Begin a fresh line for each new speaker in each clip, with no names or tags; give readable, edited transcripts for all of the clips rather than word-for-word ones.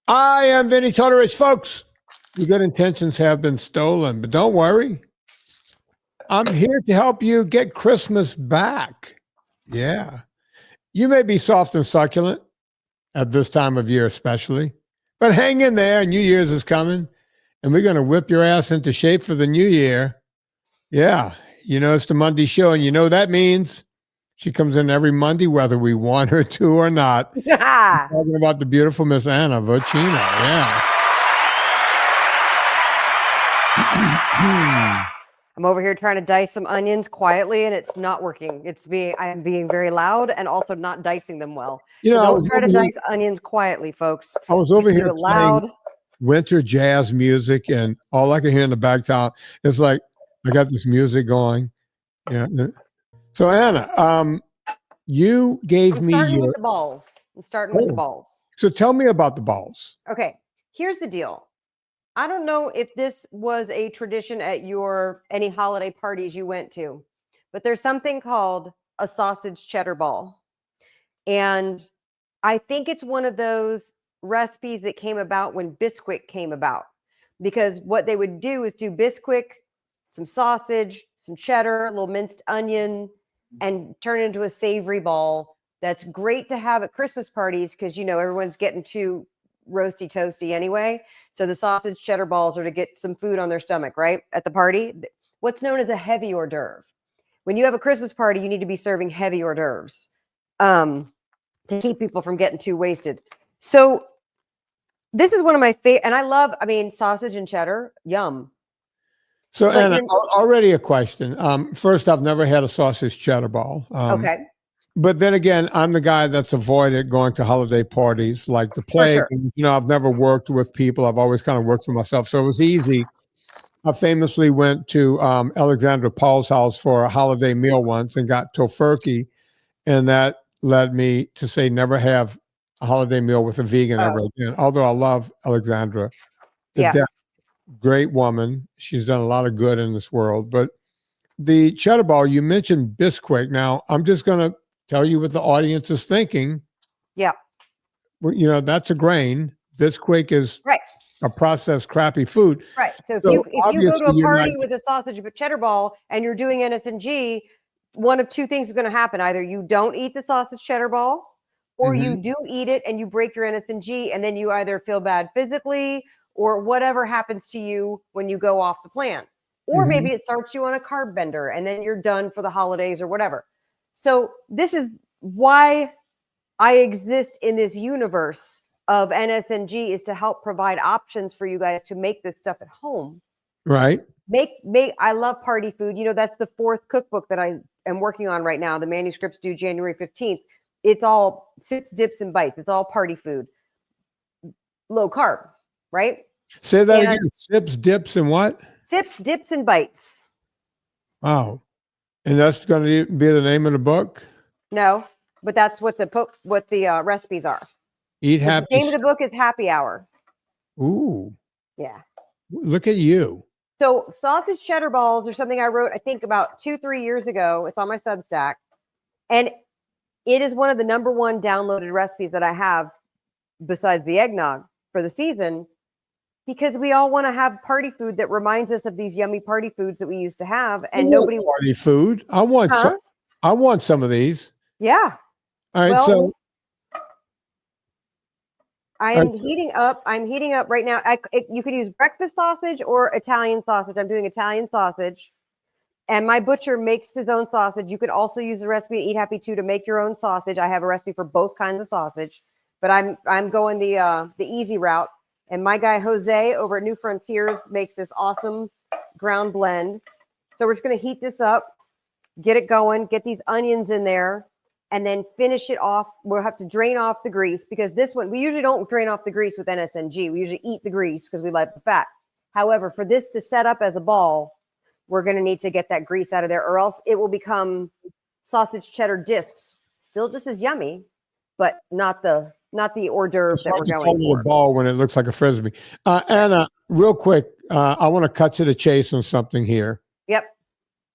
I am Vinnie Tortorich, folks. Your good intentions have been stolen, but don't worry. I'm here to help you get Christmas back. Yeah. You may be soft and succulent at this time of year, especially, but hang in there. New Year's is coming, and we're going to whip your ass into shape for the new year. Yeah. You know, it's the Monday show, and you know that means she comes in every Monday, whether we want her to or not. Talking about the beautiful Miss Anna Vocino. Yeah.
I'm over here trying to dice some onions quietly, and it's not working. I'm being very loud and also not dicing them well.
You know,
so don't try to dice onions quietly, folks.
I was over here
loud
winter jazz music, and all I could hear in the background is like I got this music going. Yeah. So Anna, you gave me
with the balls. I'm starting with the balls.
So tell me about the balls.
Okay, here's the deal. I don't know if this was a tradition at any holiday parties you went to, but there's something called a sausage cheddar ball. And I think it's one of those recipes that came about when Bisquick came about, because what they would do is do Bisquick, some sausage, some cheddar, a little minced onion, and turn it into a savory ball. That's great to have at Christmas parties because, you know, everyone's getting too roasty toasty anyway. So the sausage cheddar balls are to get some food on their stomach, right? At the party, what's known as a heavy hors d'oeuvre. When you have a Christmas party, you need to be serving heavy hors d'oeuvres to keep people from getting too wasted. So this is one of my favorite, and I love, sausage and cheddar, yum.
So Anna, already a question. First, I've never had a sausage cheddar ball.
Okay.
But then again, I'm the guy that's avoided going to holiday parties like the plague.
Sure.
You know, I've never worked with people. I've always kind of worked for myself. So it was easy. I famously went to Alexandra Paul's house for a holiday meal once and got tofurkey. And that led me to say never have a holiday meal with a vegan ever again. Although I love Alexandra to death. Great woman. She's done a lot of good in this world. But the cheddar ball, you mentioned Bisquick. Now, I'm just going to tell you what the audience is thinking.
Yeah.
You know, that's a grain. Bisquick is a processed crappy food.
Right. So if you go to a party with a sausage cheddar ball and you're doing NSNG, one of two things is going to happen. Either you don't eat the sausage cheddar ball, or you do eat it and you break your NSNG, and then you either feel bad physically or whatever happens to you when you go off the plan. Or maybe it starts you on a carb bender and then you're done for the holidays or whatever. So this is why I exist in this universe of NSNG, is to help provide options for you guys to make this stuff at home.
Right.
I love party food. You know, that's the 4th cookbook that I am working on right now. The manuscript's due January 15th. It's all sips, dips, and bites. It's all party food. Low carb, right?
Say that again. Sips, dips, and what?
Sips, dips, and bites.
Wow. And that's going to be the name of the book?
No, but that's what the recipes are.
Eat Happy.
The name of the book is Happy Hour.
Ooh.
Yeah.
Look at you.
So sausage cheddar balls are something I wrote, I think, about 2-3 years ago. It's on my Substack. And it is one of the #1 downloaded recipes that I have besides the eggnog for the season, because we all want to have party food that reminds us of these yummy party foods that we used to have. And nobody
party food. I want some of these.
Yeah.
All right. So
I'm heating up right now. You could use breakfast sausage or Italian sausage. I'm doing Italian sausage. And my butcher makes his own sausage. You could also use the recipe at Eat Happy too to make your own sausage. I have a recipe for both kinds of sausage, but I'm going the easy route. And my guy Jose over at New Frontiers makes this awesome ground blend. So we're just going to heat this up, get it going, get these onions in there, and then finish it off. We'll have to drain off the grease, because this one, we usually don't drain off the grease with NSNG. We usually eat the grease because we like the fat. However, for this to set up as a ball, we're going to need to get that grease out of there, or else it will become sausage cheddar discs. Still just as yummy, but not the hors d'oeuvre that we're going for.
A ball when it looks like a frisbee. Anna, real quick, I want to cut to the chase on something here.
Yep.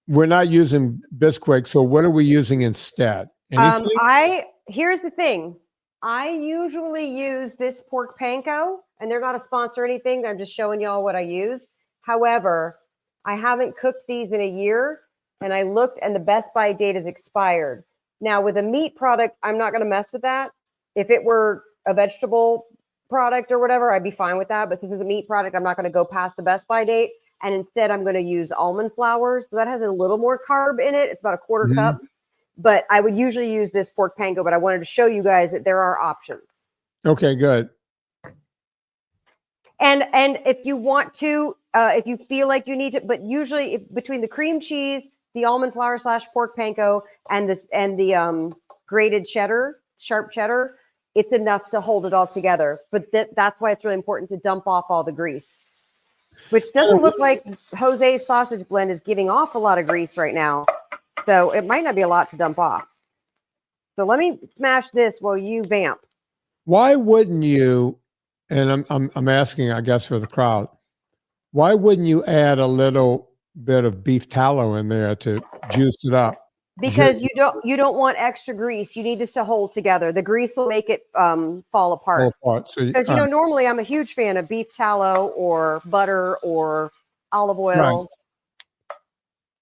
We're not using Bisquick, so what are we using instead? Anything?
Here's the thing. I usually use this pork panko, and they're not a sponsor or anything. I'm just showing y'all what I use. However, I haven't cooked these in a year, and I looked, and the best by date is expired. Now, with a meat product, I'm not going to mess with that. If it were a vegetable product or whatever, I'd be fine with that. But since it's a meat product, I'm not going to go past the best by date. And instead, I'm going to use almond flour. So that has a little more carb in it. It's about a quarter cup. But I would usually use this pork panko, but I wanted to show you guys that there are options.
Okay, good.
And if you want to, if you feel like you need to, but usually between the cream cheese, the almond flour / pork panko, and the grated cheddar, sharp cheddar, it's enough to hold it all together. But that's why it's really important to dump off all the grease, which doesn't look like Jose's sausage blend is giving off a lot of grease right now. So it might not be a lot to dump off. So let me smash this while you vamp.
Why wouldn't you, and I'm asking, I guess, for the crowd, why wouldn't you add a little bit of beef tallow in there to juice it up?
Because you don't want extra grease. You need this to hold together. The grease will make it fall apart. Because normally I'm a huge fan of beef tallow or butter or olive oil. Right.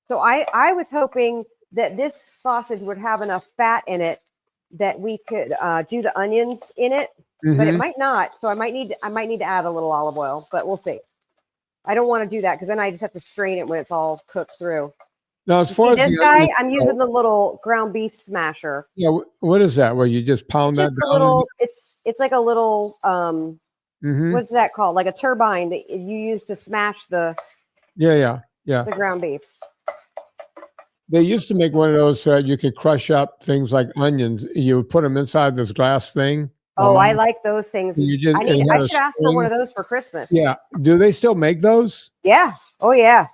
So I was hoping that this sausage would have enough fat in it that we could do the onions in it, but it might not. So I might need to add a little olive oil, but we'll see. I don't want to do that because then I just have to strain it when it's all cooked through.
Now, as far as
this guy, I'm using the little ground beef smasher.
Yeah, what is that? Where you just pound that down?
Little, it's like a little what's that called? Like a turbine that you use to smash the the ground beef.
They used to make one of those so you could crush up things like onions. You would put them inside this glass thing.
Oh, I like those things. I should ask for one of those for Christmas.
Yeah. Do they still make those?
Yeah. Oh, yeah.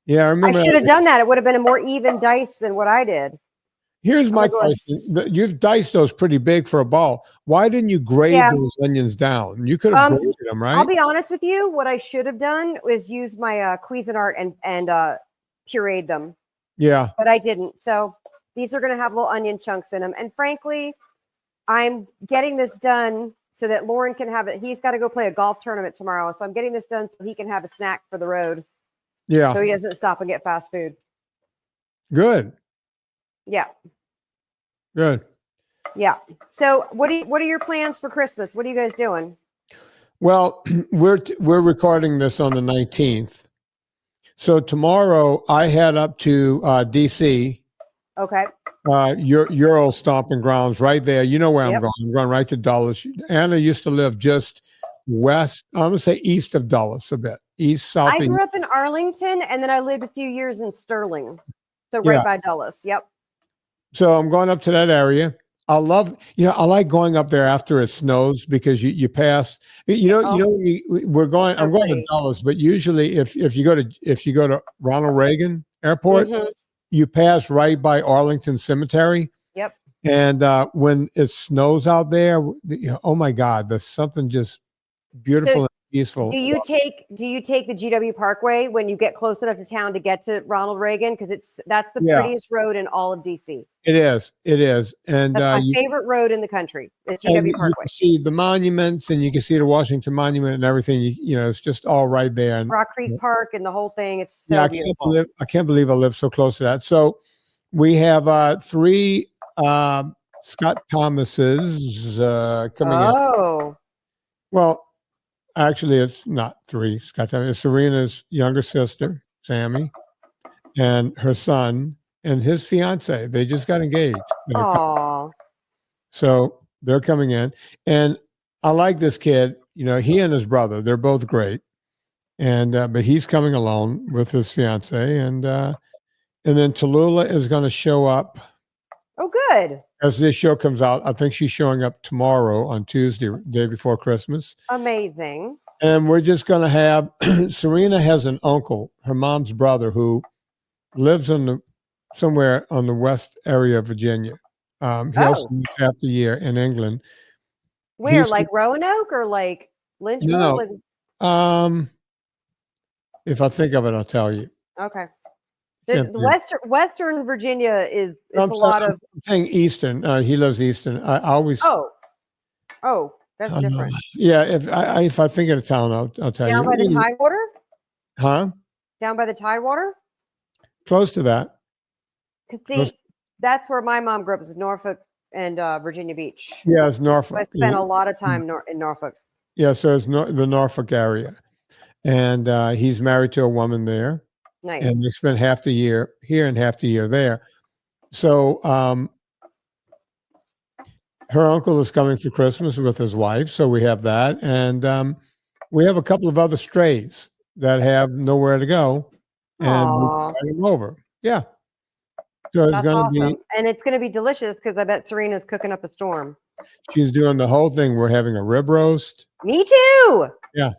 Yeah, I remember.
I should have done that. It would have been a more even dice than what I did.
Here's my question. You've diced those pretty big for a ball. Why didn't you grade those onions down? You could have graded them, right?
I'll be honest with you. What I should have done was use my Cuisinart and pureed them.
Yeah.
But I didn't. So these are going to have little onion chunks in them. And frankly, I'm getting this done so that Lauren can have it. He's got to go play a golf tournament tomorrow. So I'm getting this done so he can have a snack for the road.
Yeah.
So he doesn't stop and get fast food.
Good.
Yeah.
Good.
Yeah. So what are your plans for Christmas? What are you guys doing?
Well, we're recording this on the 19th. So tomorrow I head up to DC.
Okay.
Your old stomping grounds right there. You know where I'm going. I'm going right to Dulles. Anna used to live just west, I'm going to say east of Dulles a bit. East, south.
I grew up in Arlington and then I lived a few years in Sterling. So right by Dulles. Yep. So
I'm going up to that area. I like going up there after it snows because you pass, we're going, I'm going to Dulles, but usually if you go to Ronald Reagan Airport, you pass right by Arlington Cemetery.
Yep.
And when it snows out there, oh my God, there's something just beautiful and peaceful.
Do you take the GW Parkway when you get close enough to town to get to Ronald Reagan? Because that's the prettiest road in all of DC.
It is. And
that's my favorite road in the country. The GW Parkway.
You can see the monuments and you can see the Washington Monument and everything. It's just all right there. And
Rock Creek Park and the whole thing. It's so beautiful.
I can't believe I live so close to that. So we have 3 Scott Thomases coming in.
Oh.
Well, actually, it's not 3 Scott Thomas. It's Serena's younger sister, Sammy, and her son and his fiance. They just got engaged.
Oh.
So they're coming in. And I like this kid. He and his brother, they're both great. And but he's coming alone with his fiance. And then Tallulah is going to show up.
Oh, good.
As this show comes out, I think she's showing up tomorrow on Tuesday, day before Christmas.
Amazing.
And we're just going to have, Serena has an uncle, her mom's brother, who lives somewhere on the west area of Virginia. He also moves half the year in England.
Where, like Roanoke or like Lynchburg?
No. If I think of it, I'll tell you.
Okay. The Western Virginia is a lot of.
I'm saying Eastern. He lives Eastern. I always.
Oh. Oh, that's different.
Yeah, if I think of the town, I'll tell
Down
you.
by the Tidewater?
Huh?
Down by the Tidewater?
Close to that.
Because that's where my mom grew up, is Norfolk and Virginia Beach.
Yeah, it's
So I
Norfolk.
spent a lot of time in Norfolk.
Yeah, so it's the Norfolk area, and he's married to a woman there,
Nice.
and they spent half the year here and half the year there. So her uncle is coming for Christmas with his wife, so we have that, and we have a couple of other strays that have nowhere to go, and we
Aw,
bring them over. Yeah, so it's
that's
going to
awesome.
be.
And it's going to be delicious because I bet Serena's cooking up a storm.
She's doing the whole thing. We're having a rib roast.
Me too.
Yeah,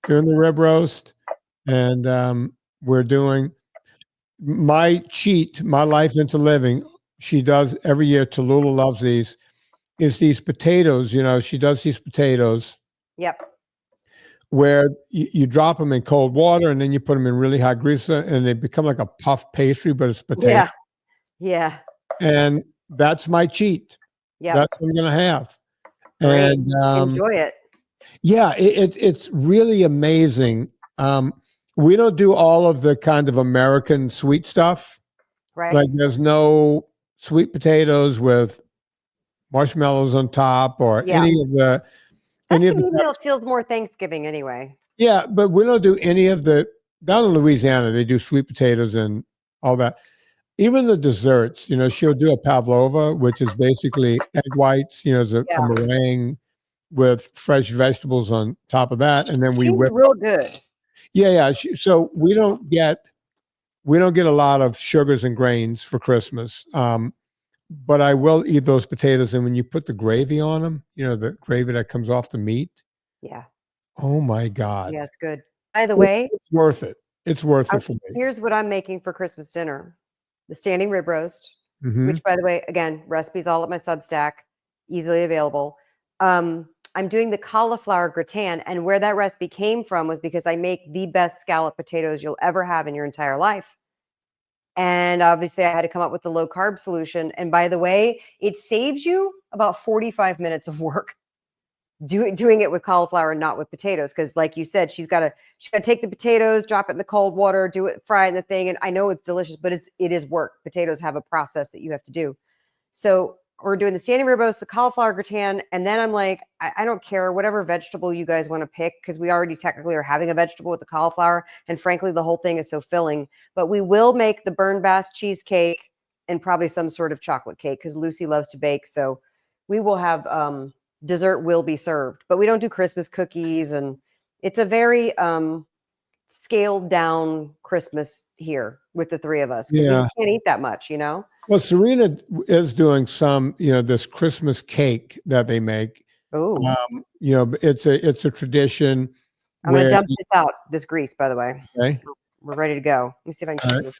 doing the rib roast, and we're doing my cheat, my life into living. She does every year. Tallulah loves these. Is these potatoes? You know, she does these potatoes
Yep.
where you drop them in cold water and then you put them in really hot grease and they become like a puff pastry, but it's potato.
Yeah. Yeah.
And that's my cheat.
Yeah.
That's what I'm gonna have.
Great.
And
Enjoy it.
yeah, it's really amazing. We don't do all of the kind of American sweet stuff.
Right.
Like there's no sweet potatoes with marshmallows on top or any of the
That feels more Thanksgiving anyway.
Yeah, but we don't do any of the down in Louisiana, they do sweet potatoes and all that. Even the desserts, you know, she'll do a pavlova, which is basically egg whites, you know, as a meringue with fresh vegetables on top of that, and then we whip.
Real good.
Yeah. So we don't get a lot of sugars and grains for Christmas. But I will eat those potatoes, and when you put the gravy on them, you know, the gravy that comes off the meat.
Yeah.
Oh my God.
Yeah, it's good. By the way,
it's worth it. It's worth it for me.
Here's what I'm making for Christmas dinner: the standing rib roast,
Mhm.
which, by the way, again, recipes all at my Substack, easily available. I'm doing the cauliflower gratin, and where that recipe came from was because I make the best scallop potatoes you'll ever have in your entire life. And obviously, I had to come up with the low carb solution. And by the way, it saves you about 45 minutes of work doing it with cauliflower and not with potatoes. Because, like you said, she's got to take the potatoes, drop it in the cold water, do it, fry it in the thing. And I know it's delicious, but it is work. Potatoes have a process that you have to do. So we're doing the standing rib roast, the cauliflower gratin, and then I'm like, I don't care, whatever vegetable you guys want to pick, because we already technically are having a vegetable with the cauliflower, and frankly, the whole thing is so filling. But we will make the Burned Bass cheesecake and probably some sort of chocolate cake, because Lucy loves to bake, so we will have dessert will be served. But we don't do Christmas cookies, and it's a very scaled down Christmas here with the three of us, because we just can't eat that much, you know?
Well, Serena is doing some, you know, this Christmas cake that they make.
Oh,
you know, it's a tradition.
I'm going to dump this out, this grease, by the way.
Okay.
We're ready to go. Let me see if I can show this.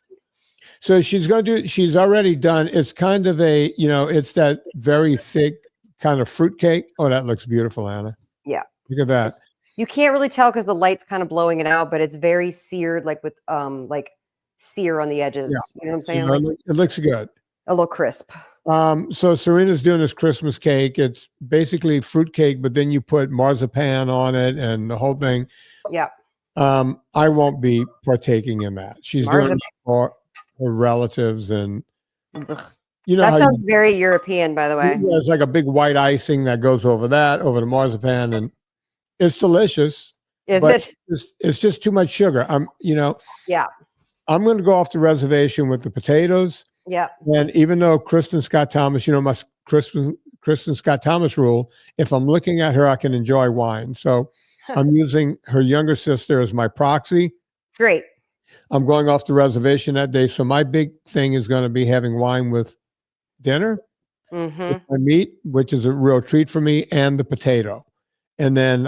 So she's already done, it's kind of a, you know, it's that very thick kind of fruit cake. Oh, that looks beautiful, Anna.
Yeah.
Look at that.
You can't really tell because the light's kind of blowing it out, but it's very seared, like with like sear on the edges.
Yeah.
You know what I'm saying?
You know,
like,
it looks good.
A little crisp.
So Serena's doing this Christmas cake. It's basically fruit cake, but then you put marzipan on it and the whole thing.
Yeah.
I won't be partaking in that. She's doing it for her relatives, and you know
that sounds very European, by the way.
Yeah, it's like a big white icing that goes over the marzipan, and it's delicious. It's just too much sugar.
Yeah.
I'm going to go off the reservation with the potatoes.
Yeah.
And even though Kristen Scott Thomas, you know, my Kristen Scott Thomas rule, if I'm looking at her, I can enjoy wine. So I'm using her younger sister as my proxy.
Great.
I'm going off the reservation that day. So my big thing is going to be having wine with dinner, with my meat, which is a real treat for me, and the potato. And then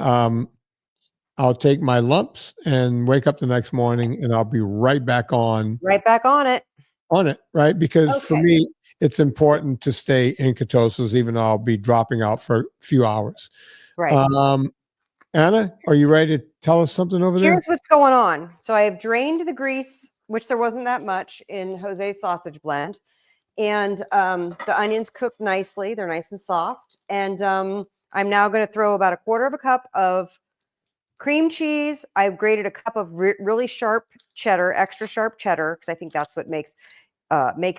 I'll take my lumps and wake up the next morning and I'll be right back on.
Right back on it.
Right? Because for me, it's important to stay in ketosis, even though I'll be dropping out for a few hours.
Right.
Anna, are you ready to tell us something over there?
Here's what's going on. So I have drained the grease, which there wasn't that much in Jose's sausage blend. And the onions cooked nicely. They're nice and soft. And I'm now going to throw about 1/4 cup of cream cheese. I've grated a cup of really sharp cheddar, extra sharp cheddar, because I think that's what makes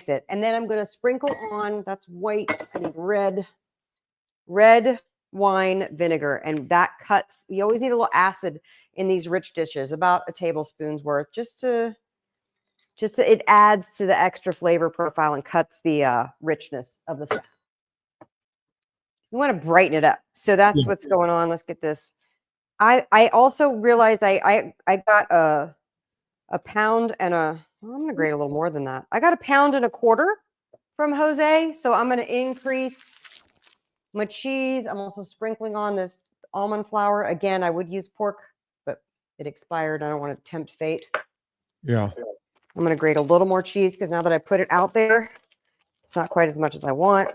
it. And then I'm going to sprinkle on, that's white, I need red wine vinegar. And that cuts, you always need a little acid in these rich dishes, about a tablespoon's worth, it adds to the extra flavor profile and cuts the richness of the stuff. You want to brighten it up. So that's what's going on. Let's get this. I also realized I got a pound and I'm going to grate a little more than that. I got 1.25 pounds from Jose. So I'm going to increase my cheese. I'm also sprinkling on this almond flour. Again, I would use pork, but it expired. I don't want to tempt fate.
Yeah.
I'm going to grate a little more cheese because now that I put it out there, it's not quite as much as I want.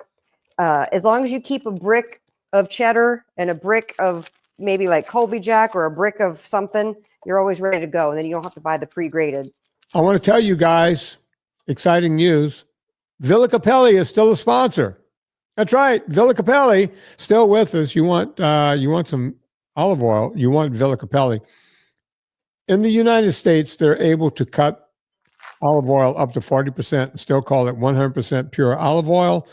As long as you keep a brick of cheddar and a brick of maybe like Colby Jack or a brick of something, you're always ready to go. And then you don't have to buy the pre-grated.
I want to tell you guys, exciting news. Villa Capelli is still a sponsor. That's right. Villa Capelli still with us. You want some olive oil. You want Villa Capelli. In the United States, they're able to cut olive oil up to 40% and still call it 100% pure olive oil.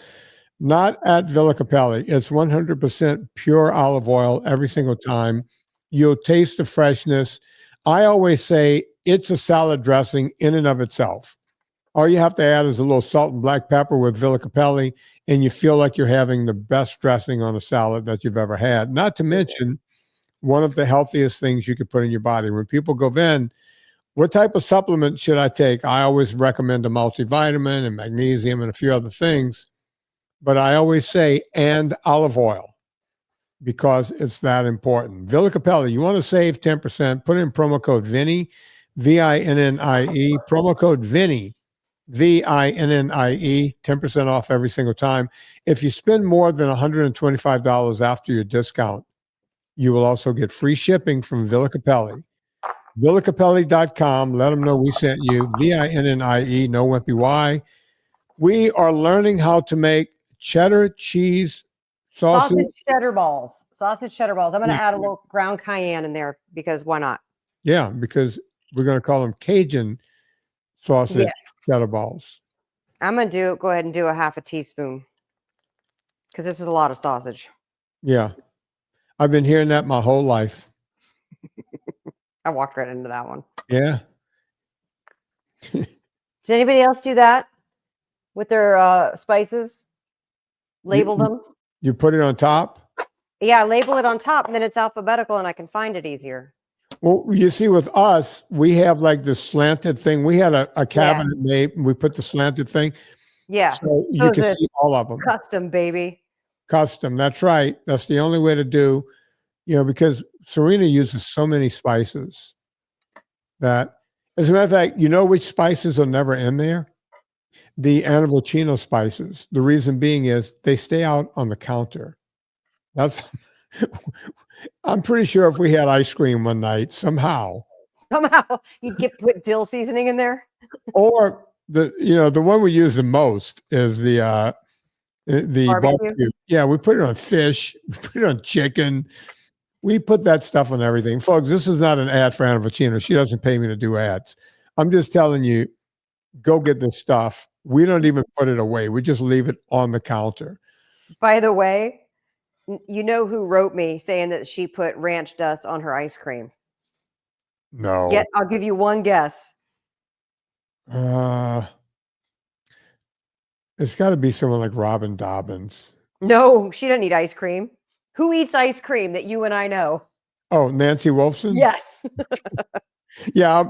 Not at Villa Capelli. It's 100% pure olive oil every single time. You'll taste the freshness. I always say it's a salad dressing in and of itself. All you have to add is a little salt and black pepper with Villa Capelli, and you feel like you're having the best dressing on a salad that you've ever had. Not to mention, one of the healthiest things you could put in your body. When people go, Vin, what type of supplement should I take? I always recommend a multivitamin and magnesium and a few other things. But I always say, and olive oil, because it's that important. Villa Capelli, you want to save 10%, put in promo code Vinnie, V-I-N-N-I-E, promo code Vinnie, V-I-N-N-I-E, 10% off every single time. If you spend more than $125 after your discount, you will also get free shipping from Villa Capelli. VillaCapelli.com. Let them know we sent you. V-I-N-N-I-E, no wimpy Y. We are learning how to make cheddar cheese sausage
cheddar balls. Sausage cheddar balls. I'm going to add a little ground cayenne in there because why not?
Yeah, because we're going to call them Cajun sausage cheddar balls.
I'm going to go ahead and do a 1/2 teaspoon because this is a lot of sausage.
Yeah. I've been hearing that my whole life.
I walked right into that one.
Yeah.
Does anybody else do that with their spices? Label them?
You put it on top?
Yeah, label it on top, and then it's alphabetical, and I can find it easier.
Well, you see, with us, we have like this slanted thing. We had a cabinet made, and we put the slanted thing.
Yeah.
So you can see all of them.
Custom, baby.
Custom. That's right. That's the only way to do, because Serena uses so many spices that, as a matter of fact, you know which spices are never in there? The Vocino spices. The reason being is they stay out on the counter. I'm pretty sure if we had ice cream one night, somehow
you'd put dill seasoning in there.
Or the one we use the most is the barbecue. Yeah, we put it on fish, we put it on chicken. We put that stuff on everything. Folks, this is not an ad for Anna Vocino. She doesn't pay me to do ads. I'm just telling you, go get this stuff. We don't even put it away. We just leave it on the counter.
By the way, you know who wrote me saying that she put ranch dust on her ice cream?
No.
I'll give you one guess.
It's got to be someone like Robin Dobbins.
No, she doesn't eat ice cream. Who eats ice cream that you and I know?
Oh, Nancy Wolfson?
Yes.
Yeah,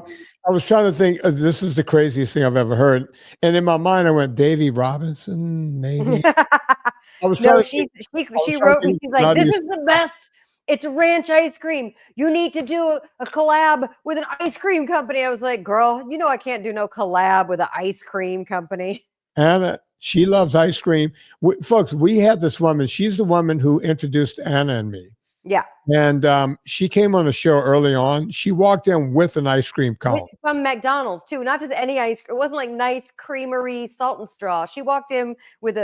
I was trying to think, this is the craziest thing I've ever heard. And in my mind, I went, Davy Robinson, maybe. I was trying
she wrote me, she's like, this is the best. It's ranch ice cream. You need to do a collab with an ice cream company. I was like, girl, I can't do no collab with an ice cream company.
Anna, she loves ice cream. Folks, we had this woman. She's the woman who introduced Anna and me.
Yeah.
And she came on the show early on. She walked in with an ice cream cone.
From McDonald's too, not just any ice cream. It wasn't like nice creamery salt and straw. She walked in with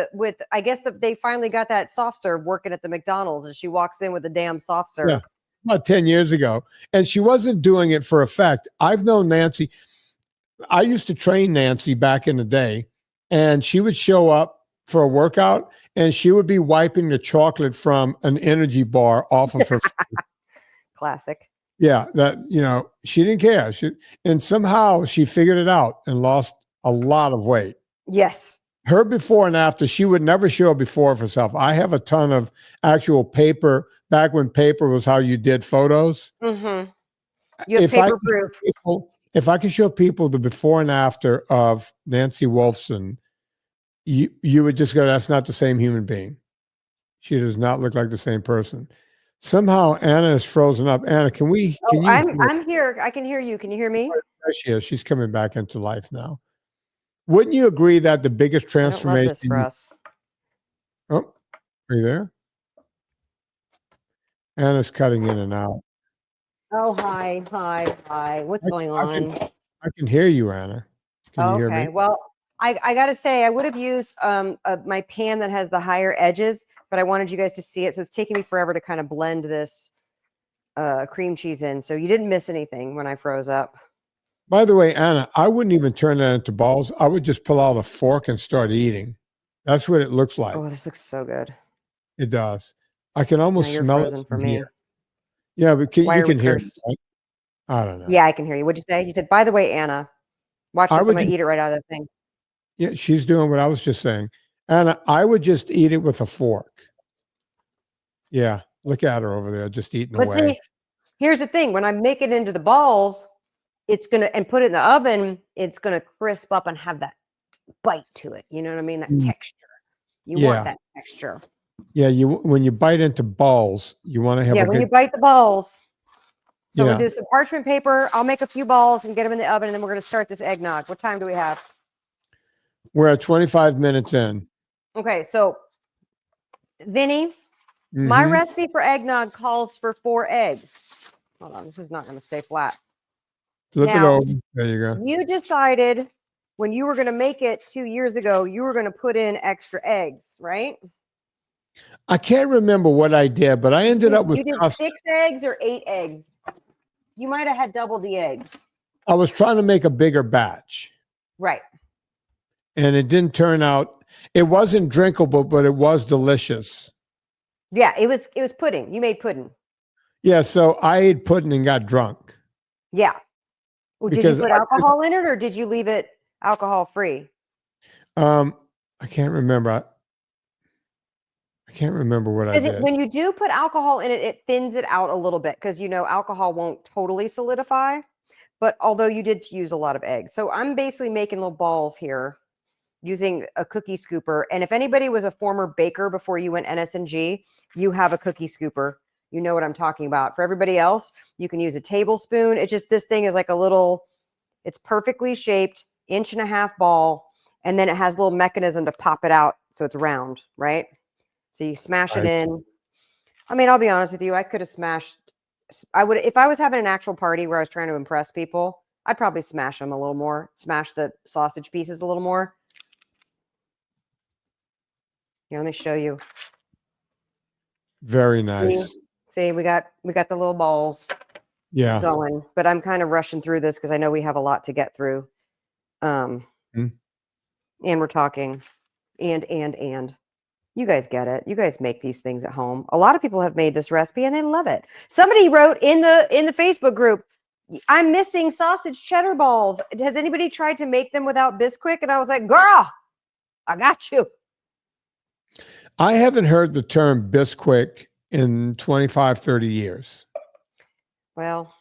I guess they finally got that soft serve working at the McDonald's, and she walks in with a damn soft serve.
Yeah, about 10 years ago. And she wasn't doing it for effect. I've known Nancy. I used to train Nancy back in the day, and she would show up for a workout and she would be wiping the chocolate from an energy bar off of her face.
Classic.
Yeah, that, she didn't care. And somehow she figured it out and lost a lot of weight.
Yes.
Her before and after, she would never show a before of herself. I have a ton of actual paper, back when paper was how you did photos.
Mm-hmm. You have paper proof.
If I could show people the before and after of Nancy Wolfson, you would just go, that's not the same human being. She does not look like the same person. Somehow Anna is frozen up. Anna,
I'm here. I can hear you. Can you hear me?
There she is. She's coming back into life now. Wouldn't you agree that the biggest transformation?
I don't love this for us.
Oh, are you there? Anna's cutting in and out.
Oh, hi. What's going on?
I can hear you, Anna. Can you hear me?
Well, I got to say, I would have used my pan that has the higher edges, but I wanted you guys to see it. So it's taking me forever to kind of blend this cream cheese in. So you didn't miss anything when I froze up.
By the way, Anna, I wouldn't even turn that into balls. I would just pull out a fork and start eating. That's what it looks like.
Oh, this looks so good.
It does. I can almost smell it from here. Yeah, but you can hear me, right? I don't know.
Yeah, I can hear you. What'd you say? You said, by the way, Anna, watch this. I'm going to eat it right out of the thing.
Yeah, she's doing what I was just saying. Anna, I would just eat it with a fork. Yeah, look at her over there, just eating away.
See, here's the thing. When I make it into the balls, and put it in the oven, it's going to crisp up and have that bite to it. You know what I mean? That texture. You want that texture.
Yeah, when you bite into balls, you want to have
when you bite the balls. So we'll do some parchment paper. I'll make a few balls and get them in the oven, and then we're going to start this eggnog. What time do we have?
We're at 25 minutes in.
Okay, so Vinnie, my recipe for eggnog calls for 4 eggs. Hold on, this is not going to stay flat.
Flip it over. There you go.
You decided when you were going to make it 2 years ago, you were going to put in extra eggs, right?
I can't remember what I did, but I ended up with.
You did 6 eggs or 8 eggs? You might have had double the eggs.
I was trying to make a bigger batch.
Right.
And it didn't turn out. It wasn't drinkable, but it was delicious.
Yeah, it was pudding. You made pudding.
Yeah, so I ate pudding and got drunk.
Yeah. Well, did you put alcohol in it, or did you leave it alcohol free?
I can't remember. I can't remember what I did.
When you do put alcohol in it, it thins it out a little bit because alcohol won't totally solidify. But although you did use a lot of eggs, so I'm basically making little balls here using a cookie scooper. And if anybody was a former baker before you went NSNG, you have a cookie scooper. You know what I'm talking about. For everybody else, you can use a tablespoon. It's just, this thing is like it's perfectly shaped 1.5 inch ball. And then it has a little mechanism to pop it out. So it's round, right? So you smash it in. I mean, I'll be honest with you. I could have if I was having an actual party where I was trying to impress people, I'd probably smash them a little more, smash the sausage pieces a little more. Here, let me show you.
Very nice.
See, we got the little balls going, but I'm kind of rushing through this because I know we have a lot to get through. And we're talking and you guys get it. You guys make these things at home. A lot of people have made this recipe and they love it. Somebody wrote in the Facebook group, I'm missing sausage cheddar balls. Has anybody tried to make them without Bisquick? And I was like, girl, I got you.
I haven't heard the term Bisquick in 25, 30 years.
Well,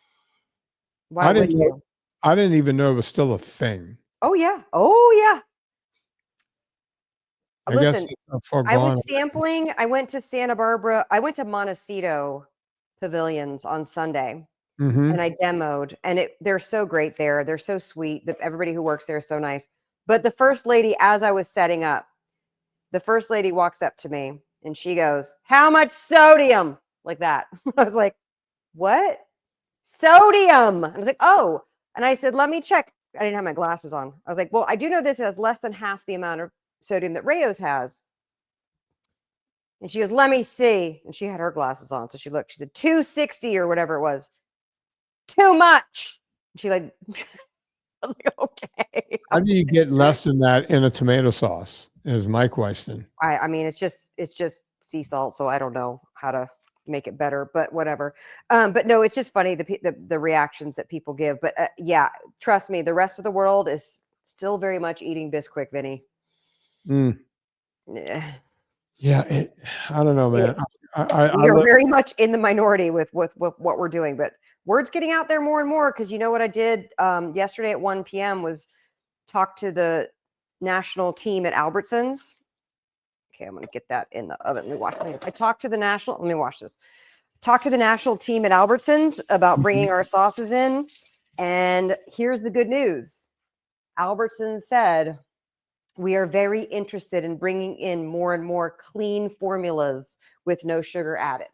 why would you?
I didn't even know it was still a thing.
Oh, yeah. Listen, I was sampling. I went to Santa Barbara. I went to Montecito Pavilions on Sunday, and I demoed. And they're so great there. They're so sweet. Everybody who works there is so nice. But the first lady, as I was setting up, the first lady walks up to me and she goes, "How much sodium?" like that. I was like, what? Sodium. I was like, oh. And I said, let me check. I didn't have my glasses on. I was like, well, I do know this has less than half the amount of sodium that Rayo's has. And she goes, let me see. And she had her glasses on. So she looked, she said 260 or whatever it was. Too much. And she like, I was like, okay.
How do you get less than that in a tomato sauce is my question.
I mean, it's just sea salt. So I don't know how to make it better, but whatever. But no, it's just funny, the reactions that people give. But yeah, trust me, the rest of the world is still very much eating Bisquick, Vinny.
Yeah, I don't know, man.
You're very much in the minority with what we're doing, but word's getting out there more and more. Because you know what I did yesterday at 1 p.m. was talk to the national team at Albertsons. Okay, I'm going to get that in the oven. Let me watch this. I talked to the national. Let me watch this. Talked to the national team at Albertsons about bringing our sauces in, and here's the good news. Albertsons said, we are very interested in bringing in more and more clean formulas with no sugar added.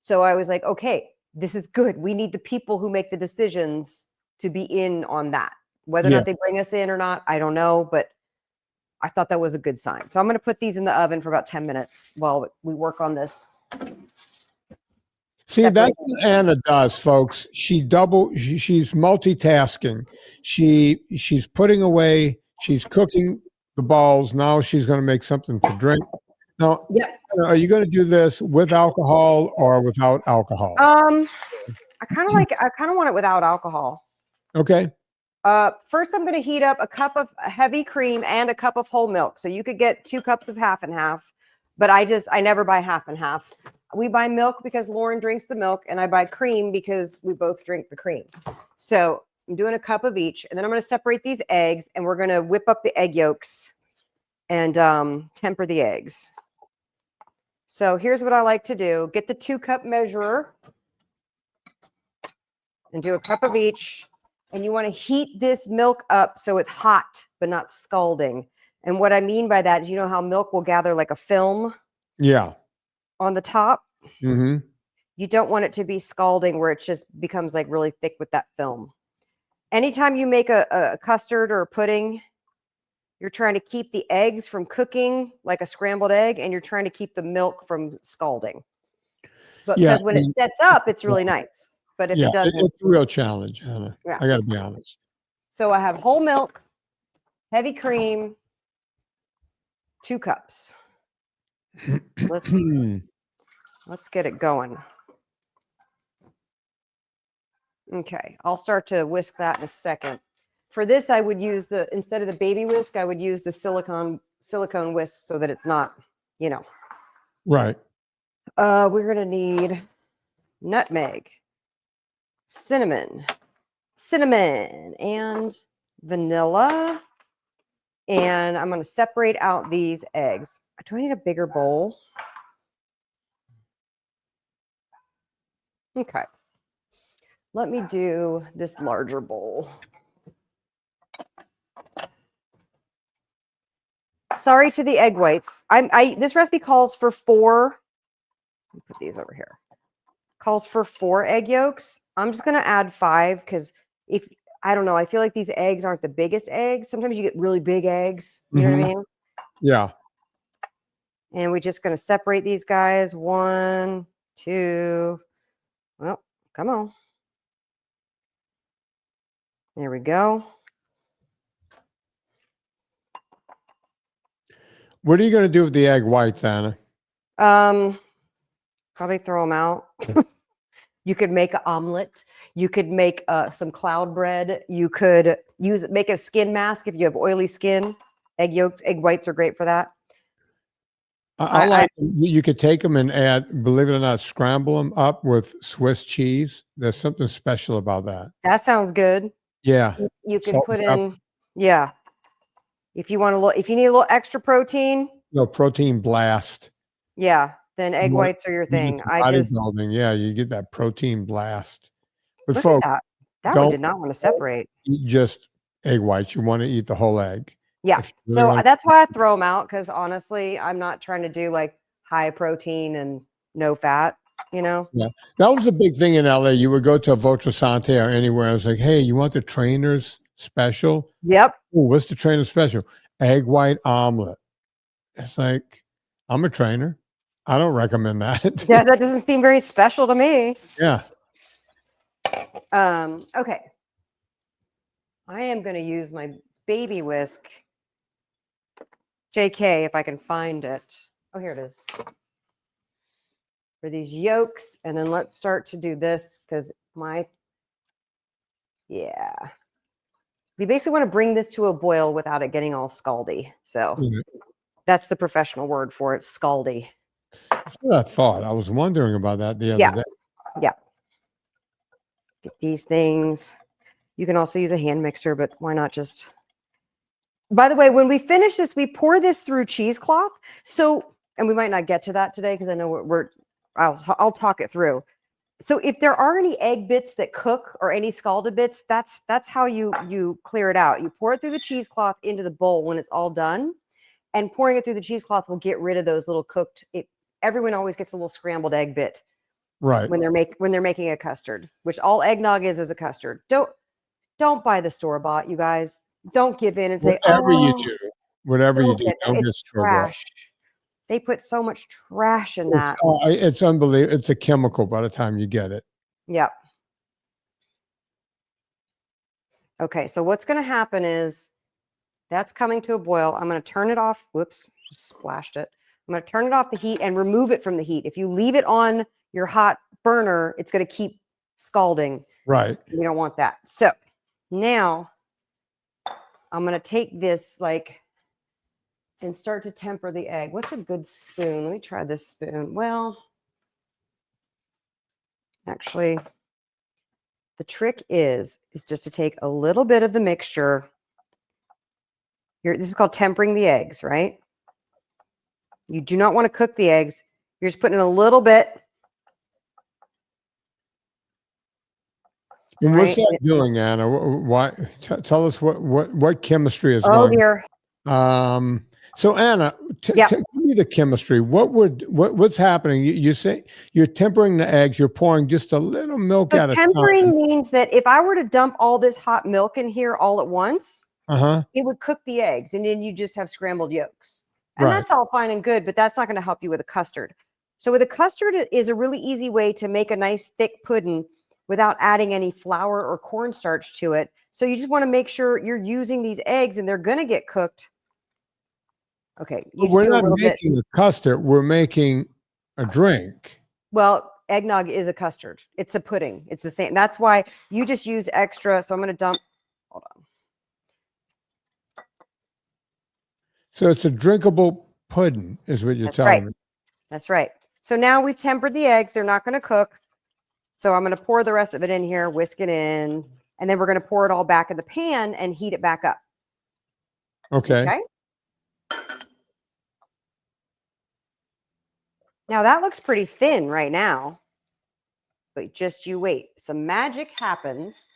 So I was like, okay, this is good. We need the people who make the decisions to be in on that. Whether or not they bring us in or not, I don't know, but I thought that was a good sign. So I'm going to put these in the oven for about 10 minutes while we work on this.
See, that's what Anna does, folks. She's multitasking. She's putting away, she's cooking the balls. Now she's going to make something to drink. Now, are you going to do this with alcohol or without alcohol?
I kind of want it without alcohol.
Okay.
First, I'm going to heat up a cup of heavy cream and a cup of whole milk. So you could get 2 cups of half and half, but I never buy half and half. We buy milk because Lauren drinks the milk, and I buy cream because we both drink the cream. So I'm doing a cup of each, and then I'm going to separate these eggs, and we're going to whip up the egg yolks and temper the eggs. So here's what I like to do. Get the 2-cup measurer and do a cup of each. And you want to heat this milk up so it's hot, but not scalding. And what I mean by that is, you know how milk will gather like a film?
Yeah.
On the top?
Mm-hmm.
You don't want it to be scalding where it just becomes like really thick with that film. Anytime you make a custard or a pudding, you're trying to keep the eggs from cooking like a scrambled egg, and you're trying to keep the milk from scalding. But because when it sets up, it's really nice. But if it doesn't,
it's a real challenge, Anna. I got to be honest.
So I have whole milk, heavy cream, 2 cups. Let's get it going. Okay, I'll start to whisk that in a second. For this, I would use instead of the baby whisk, I would use the silicone whisk so that it's not,
Right.
We're gonna need nutmeg, cinnamon, and vanilla. And I'm going to separate out these eggs. Do I need a bigger bowl? Okay. Let me do this larger bowl. Sorry to the egg whites. This recipe calls for 4. Let me put these over here. Calls for 4 egg yolks. I'm just going to add 5 because I don't know, I feel like these eggs aren't the biggest eggs. Sometimes you get really big eggs. You know what I mean?
Yeah.
And we're just going to separate these guys. 1, 2. Well, come on. There we go.
What are you going to do with the egg whites, Anna?
Probably throw them out. You could make an omelet. You could make some cloud bread. You could make a skin mask if you have oily skin. Egg yolks, egg whites are great for that.
You could take them and add, believe it or not, scramble them up with Swiss cheese. There's something special about that.
That sounds good.
Yeah.
You can put in, if you need a little extra protein.
No, protein blast.
Yeah. Then egg whites are your thing.
You get that protein blast. But
look
folks,
at that one did not want to separate.
Eat just egg whites. You want to eat the whole egg.
Yeah. So that's why I throw them out, because honestly, I'm not trying to do like high protein and no fat. you know?
Yeah. That was a big thing in LA. You would go to a Voce Sante or anywhere. I was like, hey, you want the trainer's special?
Yep.
Oh, what's the trainer's special? Egg white omelet. It's like, I'm a trainer. I don't recommend that.
Yeah, that doesn't seem very special to me.
Yeah.
Okay. I am going to use my baby whisk. JK, if I can find it. Oh, here it is. For these yolks. And then let's start to do this because yeah. You basically want to bring this to a boil without it getting all scaldy. So that's the professional word for it, scaldy.
That's what I thought. I was wondering about that the other day.
Yeah. Get these things. You can also use a hand mixer, but why not just... By the way, when we finish this, we pour this through cheesecloth. So, and we might not get to that today because I know I'll talk it through. So if there are any egg bits that cook or any scalded bits, that's how you clear it out. You pour it through the cheesecloth into the bowl when it's all done, and pouring it through the cheesecloth will get rid of those little cooked. Everyone always gets a little scrambled egg bit,
right?
When they're making a custard, which all eggnog is a custard. Don't buy the store bought, you guys. Don't give in and say
whatever you do, don't get
trash. They put so much trash in that.
It's unbelievable. It's a chemical by the time you get it.
Yep. Okay, so what's going to happen is that's coming to a boil. I'm going to turn it off. Whoops, just splashed it. I'm going to turn it off the heat and remove it from the heat. If you leave it on your hot burner, it's going to keep scalding.
Right.
You don't want that. So now I'm going to take this and start to temper the egg. What's a good spoon? Let me try this spoon. Well, actually, the trick is just to take a little bit of the mixture. This is called tempering the eggs, right? You do not want to cook the eggs. You're just putting in a little bit.
And what's that doing, Anna? Why? Tell us what chemistry is
going.
Oh dear. So Anna, give me the chemistry. What's happening? You say you're tempering the eggs. You're pouring just a little milk at a time.
Tempering means that if I were to dump all this hot milk in here all at once, it would cook the eggs, and then you just have scrambled yolks. And that's all fine and good, but that's not going to help you with a custard. So with a custard is a really easy way to make a nice thick pudding without adding any flour or cornstarch to it. So you just want to make sure you're using these eggs, and they're going to get cooked. Okay.
We're not making a custard. We're making a drink.
Well, eggnog is a custard. It's a pudding. It's the same. That's why you just use extra. So I'm going to dump. Hold on.
So it's a drinkable pudding is what you're telling me.
That's right. So now we've tempered the eggs. They're not going to cook. So I'm going to pour the rest of it in here, whisk it in, and then we're going to pour it all back in the pan and heat it back up.
Okay.
Now that looks pretty thin right now, but just you wait. Some magic happens.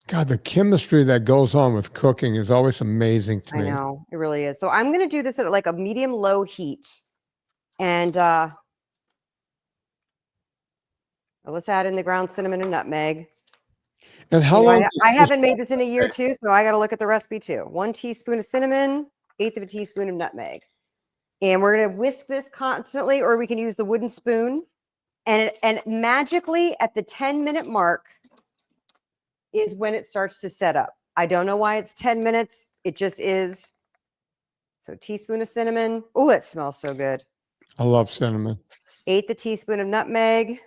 God, the chemistry that goes on with cooking is always amazing to me.
I know, it really is. So I'm going to do this at like a medium-low heat. And let's add in the ground cinnamon and nutmeg.
And how long?
I haven't made this in a year too, so I got to look at the recipe too. 1 teaspoon of cinnamon, 1/8 of a teaspoon of nutmeg. And we're going to whisk this constantly, or we can use the wooden spoon. And magically at the 10-minute mark is when it starts to set up. I don't know why it's 10 minutes. It just is. So a teaspoon of cinnamon. Oh, it smells so good.
I love cinnamon.
1/8 a teaspoon of nutmeg.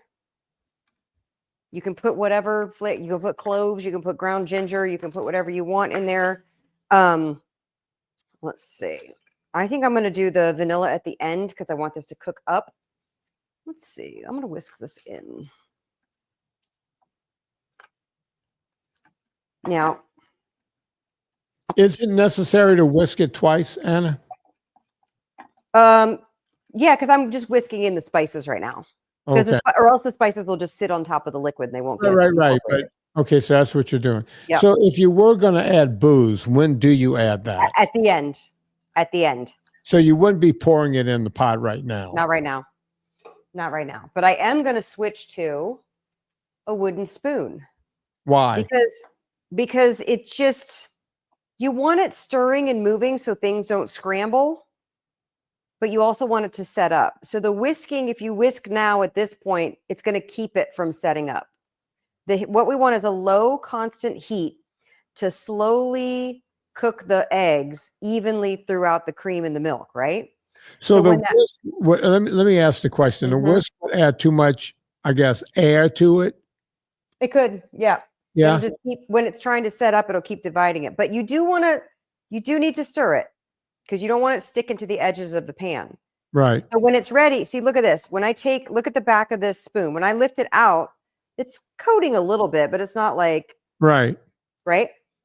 You can put whatever flavor. You can put cloves. You can put ground ginger. You can put whatever you want in there. Let's see. I think I'm going to do the vanilla at the end because I want this to cook up. Let's see. I'm going to whisk this in. Now,
is it necessary to whisk it twice, Anna?
Yeah, because I'm just whisking in the spices right now.
Okay.
Or else the spices will just sit on top of the liquid and they won't get
right. But okay, so that's what you're doing.
Yep.
So if you were going to add booze, when do you add that?
At the end. At the end.
So you wouldn't be pouring it in the pot right now.
Not right now. Not right now, but I am going to switch to a wooden spoon.
Why?
Because it just, you want it stirring and moving so things don't scramble, but you also want it to set up. So the whisking, if you whisk now at this point, it's going to keep it from setting up. What we want is a low constant heat to slowly cook the eggs evenly throughout the cream and the milk, right?
So the whisk, let me ask the question. The whisk would add too much, I guess, air to it?
It could, yeah.
Yeah.
It'll just keep, when it's trying to set up, it'll keep dividing it. But you do need to stir it because you don't want it sticking to the edges of the pan.
Right.
So when it's ready, see, look at this. When I look at the back of this spoon, when I lift it out, it's coating a little bit, but it's not like,
right.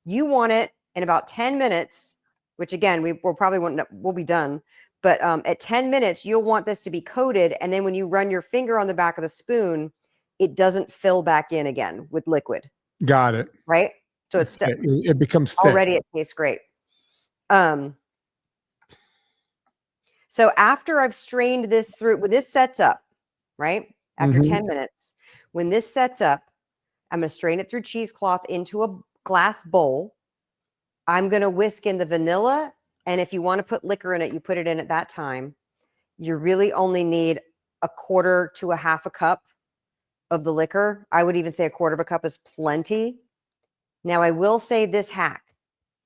You want it in about 10 minutes, which again, we'll be done. But at 10 minutes, you'll want this to be coated. And then when you run your finger on the back of the spoon, it doesn't fill back in again with liquid.
Got it.
Right? So
it becomes thick.
Already it tastes great. So after I've strained this through, when this sets up, right? After 10 minutes, when this sets up, I'm going to strain it through cheesecloth into a glass bowl. I'm going to whisk in the vanilla. And if you want to put liquor in it, you put it in at that time. You really only need 1/4 to 1/2 cup of the liquor. I would even say 1/4 cup is plenty. Now, I will say this hack.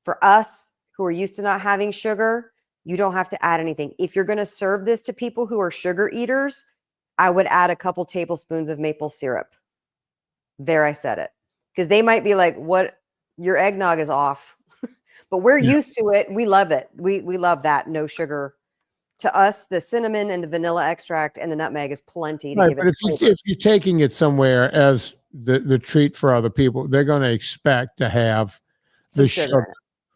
For us who are used to not having sugar, you don't have to add anything. If you're going to serve this to people who are sugar eaters, I would add a couple tablespoons of maple syrup. There, I said it. Because they might be like, what? Your eggnog is off. But we're used to it. We love it. We love that. No sugar. To us, the cinnamon and the vanilla extract and the nutmeg is plenty to give it.
But if you're taking it somewhere as the treat for other people, they're going to expect to have the sugar.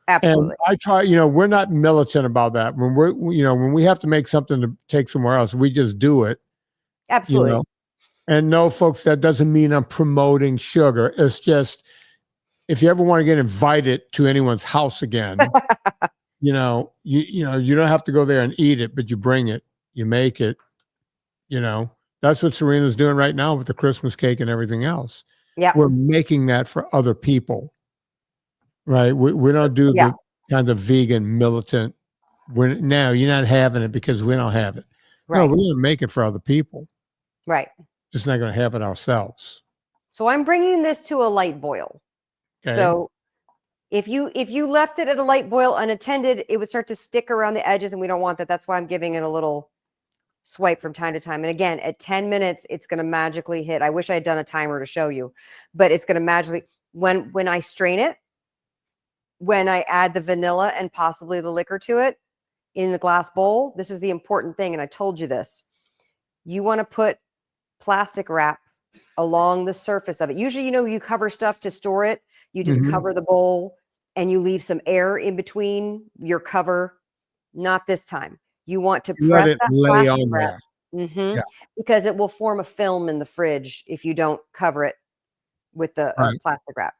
Absolutely.
And I try, we're not militant about that. When when we have to make something to take somewhere else, we just do it.
Absolutely.
And no, folks, that doesn't mean I'm promoting sugar. It's just, if you ever want to get invited to anyone's house again, you don't have to go there and eat it, but you bring it, you make it, that's what Serena's doing right now with the Christmas cake and everything else.
Yeah.
We're making that for other people, right? We don't do the kind of vegan militant. Now you're not having it because we don't have it. Right. No, we're going to make it for other people.
Right.
Just not going to have it ourselves.
So I'm bringing this to a light boil. Okay. So if you left it at a light boil unattended, it would start to stick around the edges, and we don't want that. That's why I'm giving it a little swipe from time to time. And again, at 10 minutes, it's going to magically hit. I wish I had done a timer to show you, but it's going to magically, when I strain it, when I add the vanilla and possibly the liquor to it in the glass bowl, this is the important thing. And I told you this, you want to put plastic wrap along the surface of it. Usually, you cover stuff to store it. You just cover the bowl and you leave some air in between your cover. Not this time. You want to press that plastic wrap because it will form a film in the fridge if you don't cover it with the plastic wrap.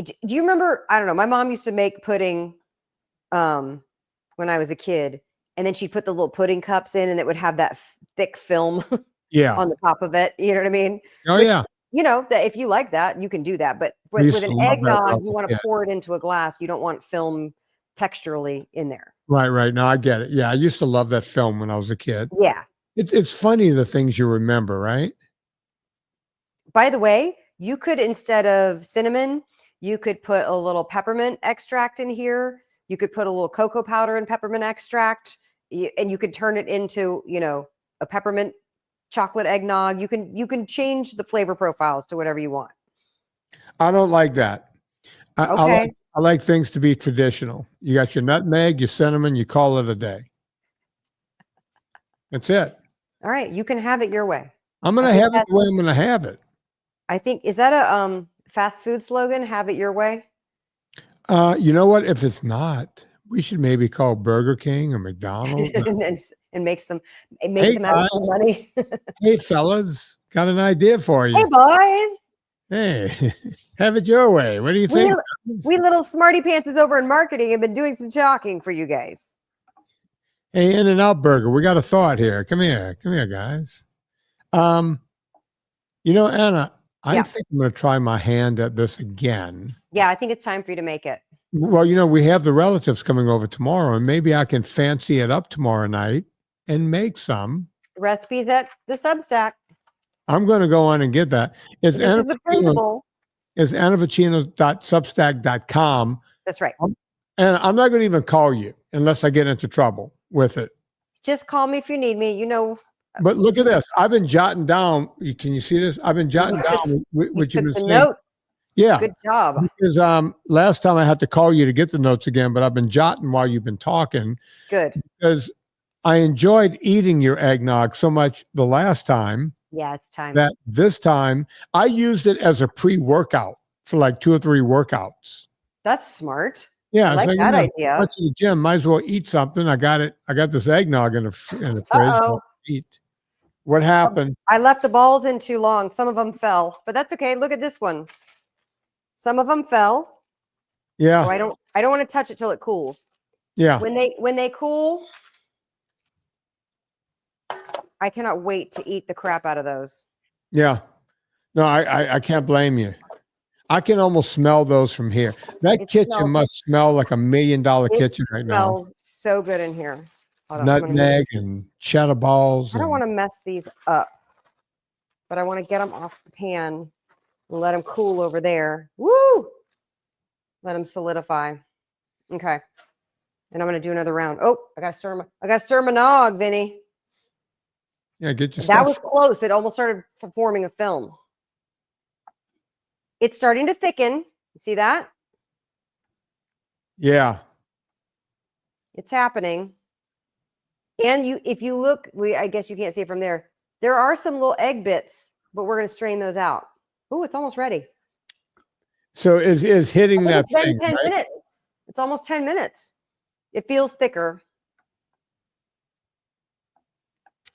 Do you remember? I don't know. My mom used to make pudding when I was a kid, and then she'd put the little pudding cups in, and it would have that thick film on the top of it. You know what I mean?
Oh, yeah.
That if you like that, you can do that. But with an eggnog, you want to pour it into a glass. You don't want film texturally in there.
Right. No, I get it. Yeah, I used to love that film when I was a kid.
Yeah.
It's funny the things you remember, right?
By the way, you could, instead of cinnamon, you could put a little peppermint extract in here. You could put a little cocoa powder and peppermint extract, and you could turn it into, a peppermint chocolate eggnog. You can change the flavor profiles to whatever you want.
I don't like that. I like things to be traditional. You got your nutmeg, your cinnamon, you call it a day. That's it.
All right. You can have it your way.
I'm going to have it the way I'm going to have it.
I think, is that a fast food slogan? Have it your way?
You know what? If it's not, we should maybe call Burger King or McDonald's.
and make some money.
Hey, fellas, got an idea for you.
Hey, boys.
Hey, have it your way. What do you think?
We little smarty pantses over in marketing have been doing some talking for you guys.
Hey, In-N-Out Burger, we got a thought here. Come here, guys. You know, Anna, I
Yeah.
think I'm going to try my hand at this again.
Yeah, I think it's time for you to make it.
Well, you know, we have the relatives coming over tomorrow, and maybe I can fancy it up tomorrow night and make some.
Recipes at the Substack.
I'm going to go on and get that. It's
This is the principle.
It's annavicino.substack.com.
That's right.
And I'm not going to even call you unless I get into trouble with it.
Just call me if you need me. You know.
But look at this. I've been jotting down. Can you see this? I've been jotting down what you've been saying.
Notes.
Yeah.
Good job.
Because last time I had to call you to get the notes again, but I've been jotting while you've been talking.
Good.
Because I enjoyed eating your eggnog so much the last time.
Yeah, it's time.
That this time I used it as a pre-workout for like 2 or 3 workouts.
That's smart.
Yeah,
I like that idea.
Went to the gym, might as well eat something. I got this eggnog in the fridge. Eat. What happened?
I left the balls in too long. Some of them fell, but that's okay. Look at this one. Some of them fell.
Yeah.
So I don't want to touch it till it cools.
Yeah.
When they cool, I cannot wait to eat the crap out of those.
Yeah. No, I can't blame you. I can almost smell those from here. That kitchen must smell like $1 million kitchen right now. It
smells so good in here.
Nutmeg and cheddar balls.
I don't want to mess these up, but I want to get them off the pan and let them cool over there. Woo! Let them solidify. Okay. And I'm going to do another round. Oh, I got to stir my nog, Vinny.
Yeah, get your
That
stuff.
was close. It almost started forming a film. It's starting to thicken. You see that?
Yeah.
It's happening. And if you look, I guess you can't see it from there. There are some little egg bits, but we're going to strain those out. Oh, it's almost ready.
So is hitting that thing,
10
right?
minutes. It's almost 10 minutes. It feels thicker.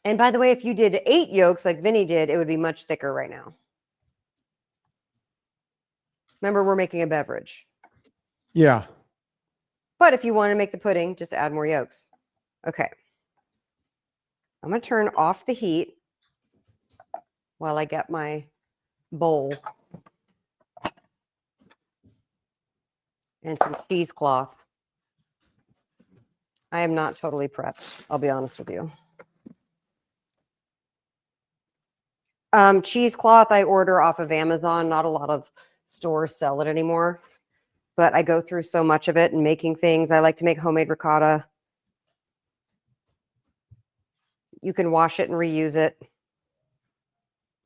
And by the way, if you did 8 yolks like Vinny did, it would be much thicker right now. Remember, we're making a beverage.
Yeah.
But if you want to make the pudding, just add more yolks. Okay. I'm going to turn off the heat while I get my bowl and some cheesecloth. I am not totally prepped, I'll be honest with you. Cheesecloth I order off of Amazon. Not a lot of stores sell it anymore, but I go through so much of it and making things. I like to make homemade ricotta. You can wash it and reuse it. Let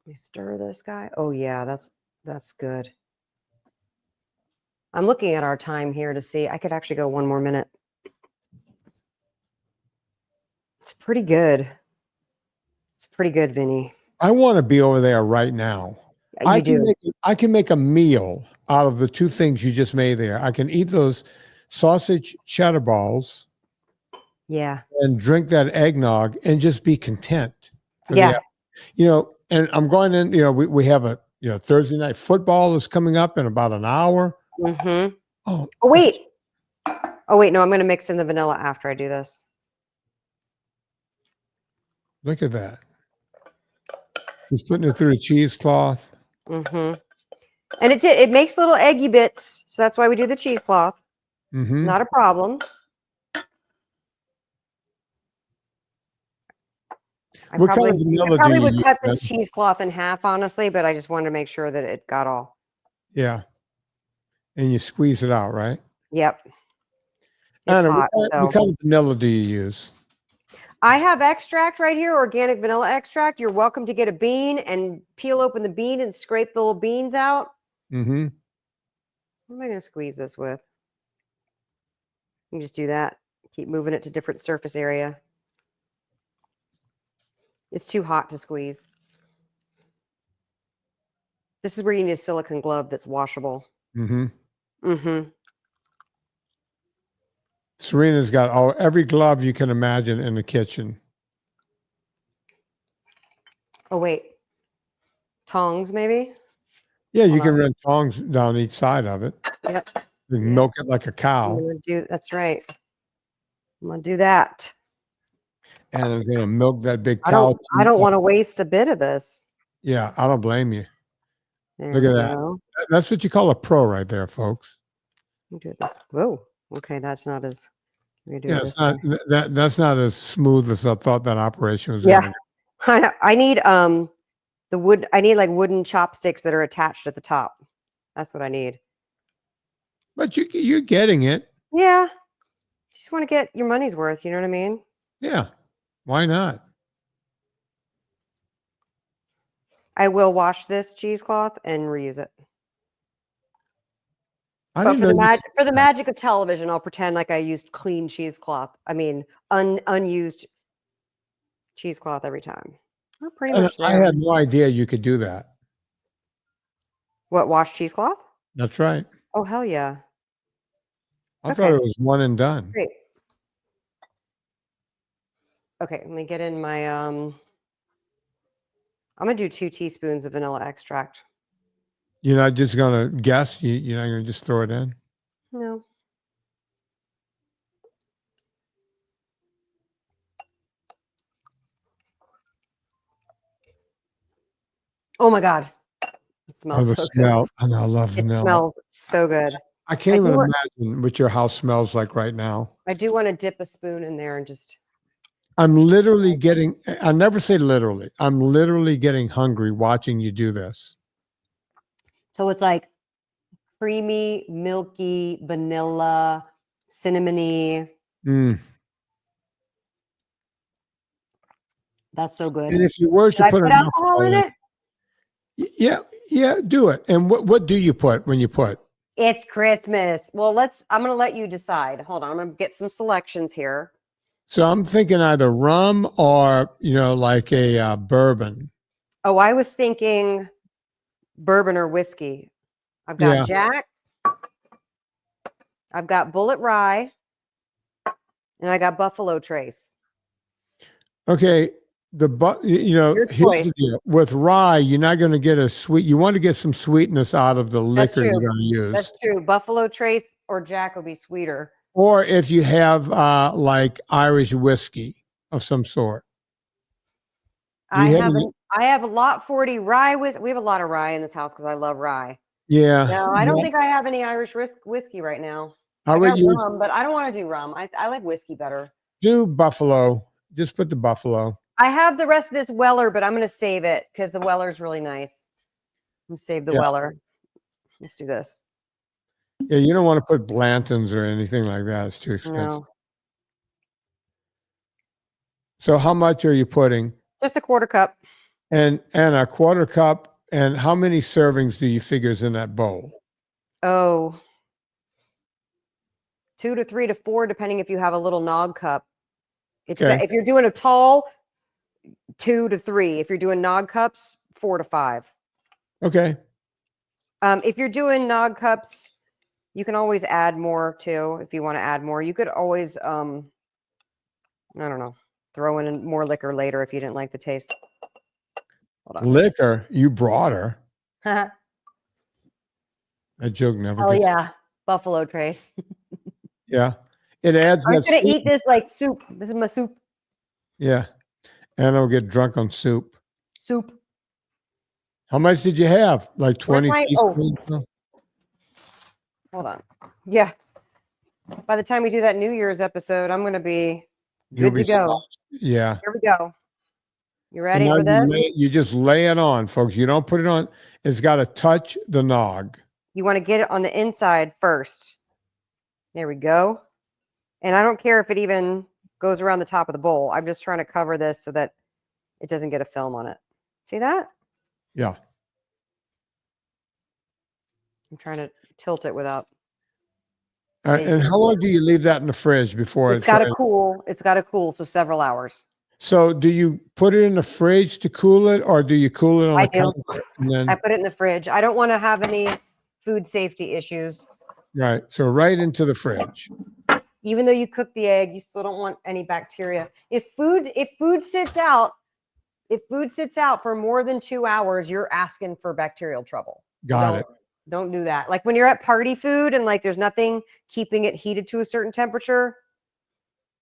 me stir this guy. Oh yeah, that's good. I'm looking at our time here to see. I could actually go 1 more minute. It's pretty good. It's pretty good, Vinny.
I want to be over there right now. I can make a meal out of the 2 things you just made there. I can eat those sausage cheddar balls.
Yeah.
And drink that eggnog and just be content.
Yeah.
And I'm going in, we have a, Thursday night football is coming up in about an hour.
Mm-hmm. Oh, wait. Oh, wait. No, I'm going to mix in the vanilla after I do this.
Look at that. Just putting it through a cheesecloth.
Mm-hmm. And it makes little eggy bits. So that's why we do the cheesecloth.
Mm-hmm.
Not a problem. I probably would cut this cheesecloth in half, honestly, but I just wanted to make sure that it got all.
Yeah. And you squeeze it out, right?
Yep.
Anna, what kind of vanilla do you use?
I have extract right here, organic vanilla extract. You're welcome to get a bean and peel open the bean and scrape the little beans out.
Mm-hmm.
What am I going to squeeze this with? You can just do that. Keep moving it to different surface area. It's too hot to squeeze. This is where you need a silicone glove that's washable.
Mm-hmm.
Mm-hmm.
Serena's got every glove you can imagine in the kitchen.
Oh, wait. Tongs, maybe?
Yeah, you can run tongs down each side of it.
Yep.
You can milk it like a cow.
That's right. I'm going to do that.
and I'm going to milk that big
I
cow.
don't want to waste a bit of this.
Yeah, I don't blame you.
There
Look
we
at that.
go.
That's what you call a pro right there, folks.
Let me do this. Whoa. Okay, that's not as. Let me do
Yeah,
it
it's
this
not
way.
that's not as smooth as I thought that operation was
Yeah.
going to.
I need the wood. I need like wooden chopsticks that are attached at the top. That's what I need.
But you're getting it.
Yeah. Just want to get your money's worth. You know what I mean?
Yeah. Why not?
I will wash this cheesecloth and reuse it.
I
But
didn't
for
know
the
you
magic
could
for
do
the
that.
magic of television, I'll pretend like I used clean cheesecloth. I mean, unused cheesecloth every time. We're pretty
And
much
I
there.
had no idea you could do that.
What, wash cheesecloth?
That's right.
Oh, hell yeah.
I thought
Okay.
it was one and done.
Great. Okay, let me get in my I'm gonna do 2 teaspoons of vanilla extract.
You're not just going to guess. You're not going to just throw it in.
No. Oh my God. It
Oh,
smells
the
so
smell.
good.
I know, I love
It
vanilla.
smells so good.
I can't
I
even
do want-
imagine what your house smells like right now.
I do want to dip a spoon in there and just
I'm literally getting, I never say literally, I'm literally getting hungry watching you do this.
so it's like creamy, milky, vanilla, cinnamony.
Mm.
That's so good.
And if you were
Should
to
I
put
put
an
alcohol in it?
yeah, do it. And what do you put when you put?
It's Christmas. Well, I'm going to let you decide. Hold on. I'm going to get some selections here.
So I'm thinking either rum or, like a bourbon.
Oh, I was thinking bourbon or whiskey. I've got
Yeah.
Jack. I've got Bullet Rye. And I got Buffalo Trace.
Okay.
Your
here's
choice.
the deal. With rye, you're not going to get a sweet. You want to get some sweetness out of the liquor you're going to use.
That's true. Buffalo Trace or Jack will be sweeter.
Or if you have like Irish whiskey of some sort.
I have a lot 40 rye whiskey. We have a lot of rye in this house because I love rye.
Yeah.
No, I don't think I have any Irish whiskey right now.
I
I
would
got
use
rum, but I don't want to do rum. I like whiskey better.
do buffalo. Just put the buffalo.
I have the rest of this Weller, but I'm going to save it because the Weller's really nice. I'm going to save the Weller. Let's do this.
Yeah, you don't want to put Blanton's or anything like that. It's too expensive.
No.
So how much are you putting?
Just a quarter cup.
And a quarter cup. And how many servings do you figure is in that bowl?
Oh, 2 to 3 to 4, depending if you have a little nog cup. If you're doing a tall, 2 to 3. If you're doing nog cups, 4 to 5.
Okay.
If you're doing nog cups, you can always add more too. If you want to add more, you could always, I don't know, throw in more liquor later if you didn't like the taste. Hold on.
Liquor? You brought her. That joke never
Oh
gets.
yeah, Buffalo Trace.
Yeah, it adds.
I'm gonna eat this like soup. This is my soup.
Yeah, and I'll get drunk on soup.
Soup.
How much did you have? Like 20 teaspoons?
Hold on. Yeah. By the time we do that New Year's episode, I'm gonna be good to go.
Yeah.
Here we go. You ready for this?
You just lay it on, folks. You don't put it on. It's got to touch the nog.
You want to get it on the inside first. There we go. And I don't care if it even goes around the top of the bowl. I'm just trying to cover this so that it doesn't get a film on it. See that?
Yeah.
I'm trying to tilt it without.
And how long do you leave that in the fridge before
it's got to cool? It's got to cool, so several hours.
So do you put it in the fridge to cool it, or do you cool it on the
counter?
And then...
I put it in the fridge. I don't want to have any food safety issues.
Right. So right into the fridge.
Even though you cook the egg, you still don't want any bacteria. If food sits out for more than 2 hours, you're asking for bacterial trouble.
Got it.
Don't do that. Like when you're at party food and like there's nothing keeping it heated to a certain temperature,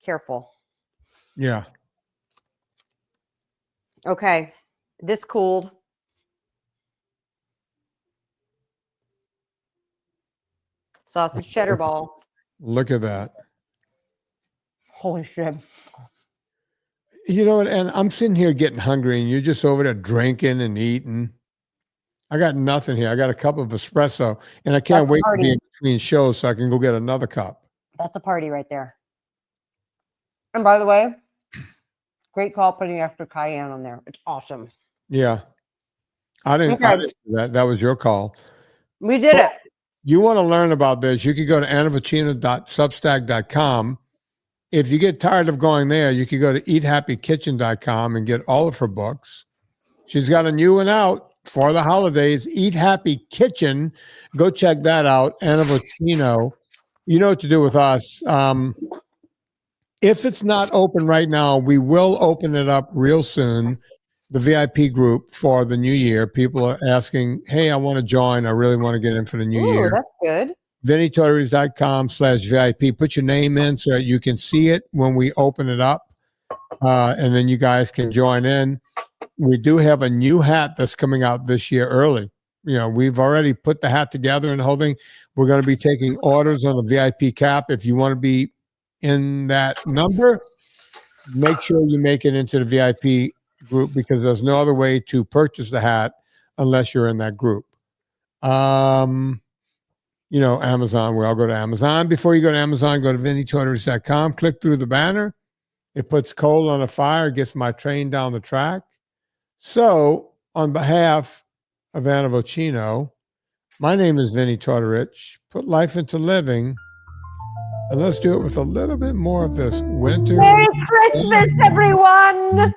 careful.
Yeah.
Okay. This cooled. Sausage cheddar ball.
Look at that.
Holy shit.
You know what? And I'm sitting here getting hungry, and you're just over there drinking and eating. I got nothing here. I got a cup of espresso, and I can't wait to be in between shows so I can go get another cup.
That's a party right there. And by the way, great call putting extra cayenne on there. It's awesome.
Yeah. I didn't do that. That was your call.
We did it.
You want to learn about this, you could go to annavocino.substack.com. If you get tired of going there, you could go to eathappykitchen.com and get all of her books. She's got a new one out for the holidays, Eat Happy Kitchen. Go check that out. Anna Vocino. You know what to do with us. If it's not open right now, we will open it up real soon. The VIP group for the new year. People are asking, hey, I want to join. I really want to get in for the new year.
That's good.
VinnieTortorich.com/VIP. Put your name in so that you can see it when we open it up. And then you guys can join in. We do have a new hat that's coming out this year early. You know, we've already put the hat together and holding. We're going to be taking orders on the VIP cap. If you want to be in that number, make sure you make it into the VIP group, because there's no other way to purchase the hat unless you're in that group. You know, Amazon, we all go to Amazon. Before you go to Amazon, go to VinnieTortorich.com, click through the banner. It puts coal on a fire, gets my train down the track. So on behalf of Anna Vocino, my name is Vinnie Tortorich. Put life into living, and let's do it with a little bit more of this winter.
Merry Christmas, everyone!